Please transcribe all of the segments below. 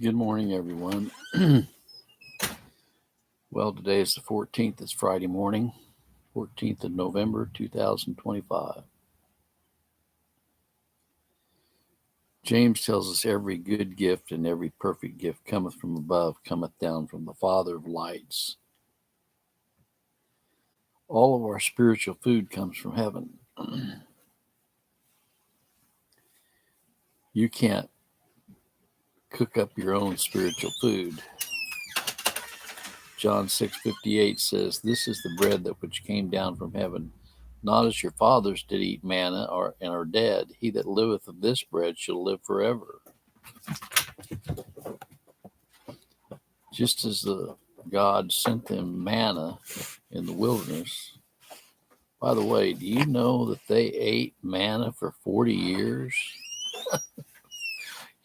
Good morning, everyone. Well, today is the 14th. It's Friday morning, 14th of November, 2025. James tells us every good gift and every perfect gift cometh from above, cometh down from the Father of lights. All of our spiritual food comes from heaven. You can't cook up your own spiritual food. John 6:58 says, "This is the bread that which came down from heaven, not as your fathers did eat manna and are dead. He that liveth of this bread shall live forever." Just as the God sent them manna in the wilderness. By the way, do you know that they ate manna for 40 years?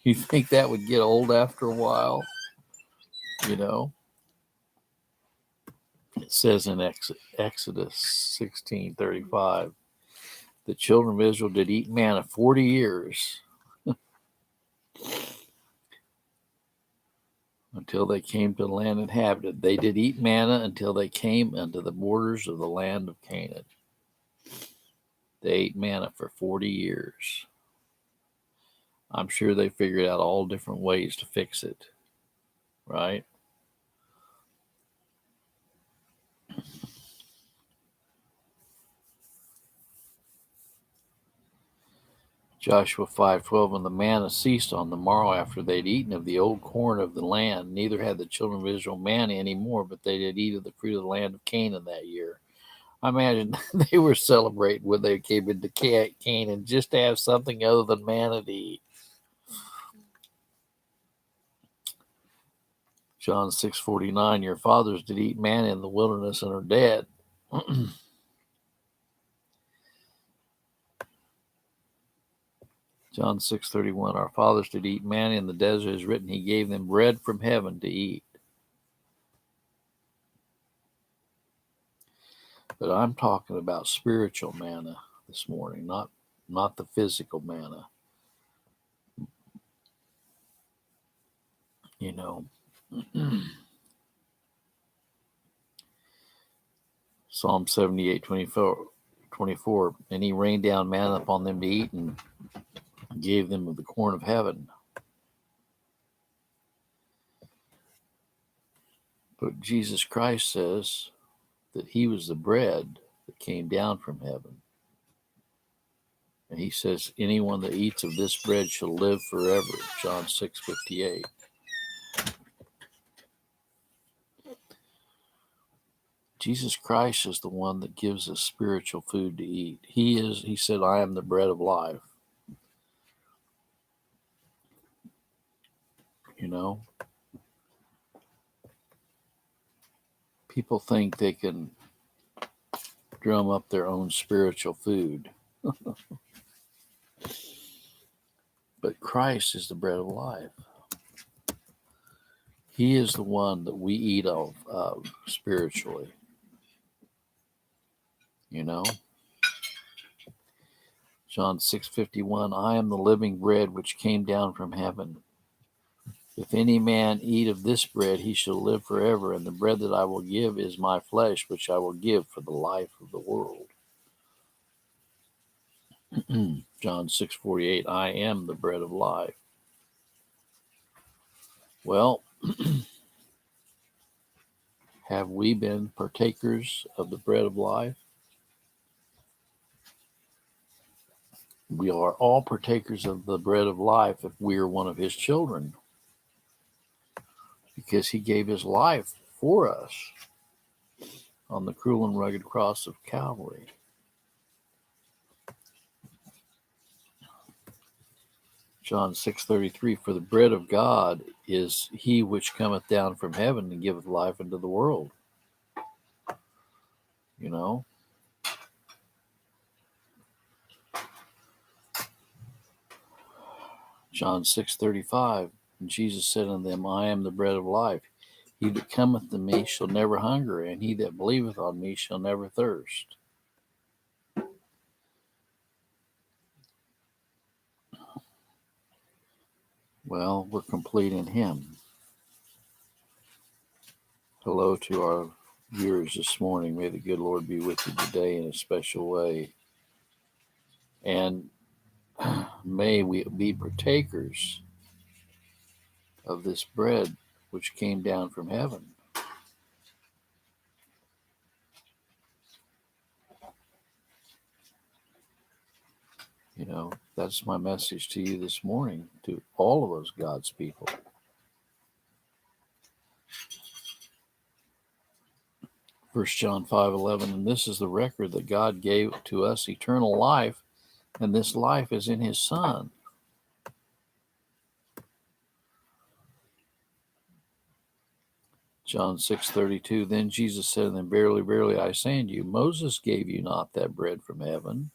You think that would get old after a while? You know, it says in Exodus 16:35, the children of Israel did eat manna 40 years until they came to the land inhabited. They did eat manna until they came unto the borders of the land of Canaan. They ate manna for 40 years. I'm sure they figured out all different ways to fix it, right? Joshua 5:12, and the manna ceased on the morrow after they'd eaten of the old corn of the land. Neither had the children of Israel manna any more, but they did eat of the fruit of the land of Canaan that year. I imagine they were celebrating when they came into Canaan just to have something other than manna to eat. John 6:49, your fathers did eat manna in the wilderness and are dead. John 6:31, our fathers did eat manna in the desert, is written, he gave them bread from heaven to eat. But I'm talking about spiritual manna this morning, not the physical manna. You know, Psalm 78:24, and he rained down manna upon them to eat and gave them of the corn of heaven. But Jesus Christ says that he was the bread that came down from heaven. And he says, anyone that eats of this bread shall live forever, John 6:58. Jesus Christ is the one that gives us spiritual food to eat. He said, I am the bread of life. You know, people think they can drum up their own spiritual food. But Christ is the bread of life. He is the one that we eat of spiritually. You know, John 6:51, I am the living bread which came down from heaven. If any man eat of this bread, he shall live forever, and the bread that I will give is my flesh, which I will give for the life of the world. John 6:48, I am the bread of life. Well, have we been partakers of the bread of life? We are all partakers of the bread of life if we are one of his children, because he gave his life for us on the cruel and rugged cross of Calvary. John 6:33, for the bread of God is he which cometh down from heaven and giveth life unto the world. You know? John 6:35, and Jesus said unto them, I am the bread of life. He that cometh to me shall never hunger, and he that believeth on me shall never thirst. Well, we're complete in Him. Hello to our viewers this morning. May the good Lord be with you today in a special way. And may we be partakers of this bread which came down from heaven. You know, that's my message to you this morning, to all of us God's people. 1 John 5:11, and this is the record that God gave to us, eternal life, and this life is in His Son. John 6:32, then Jesus said to them, verily, verily, I say unto you, Moses gave you not that bread from heaven,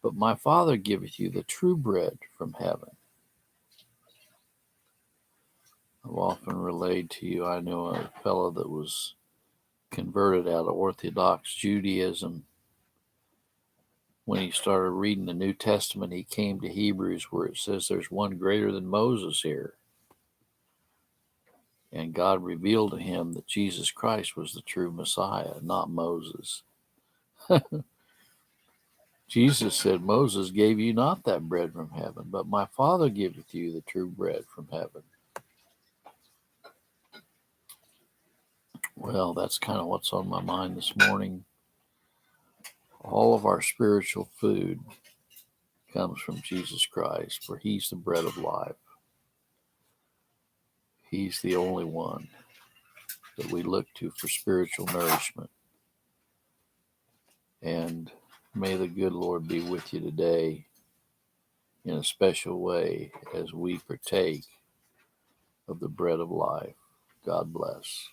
but my Father giveth you the true bread from heaven. I've often relayed to you, I know a fellow that was converted out of Orthodox Judaism. When he started reading the New Testament, he came to Hebrews where it says there's one greater than Moses here. And God revealed to him that Jesus Christ was the true Messiah, not Moses. Jesus said, Moses gave you not that bread from heaven, but my Father giveth you the true bread from heaven. Well, that's kind of what's on my mind this morning. All of our spiritual food comes from Jesus Christ, for He's the bread of life. He's the only one that we look to for spiritual nourishment. And may the good Lord be with you today in a special way as we partake of the bread of life. God bless.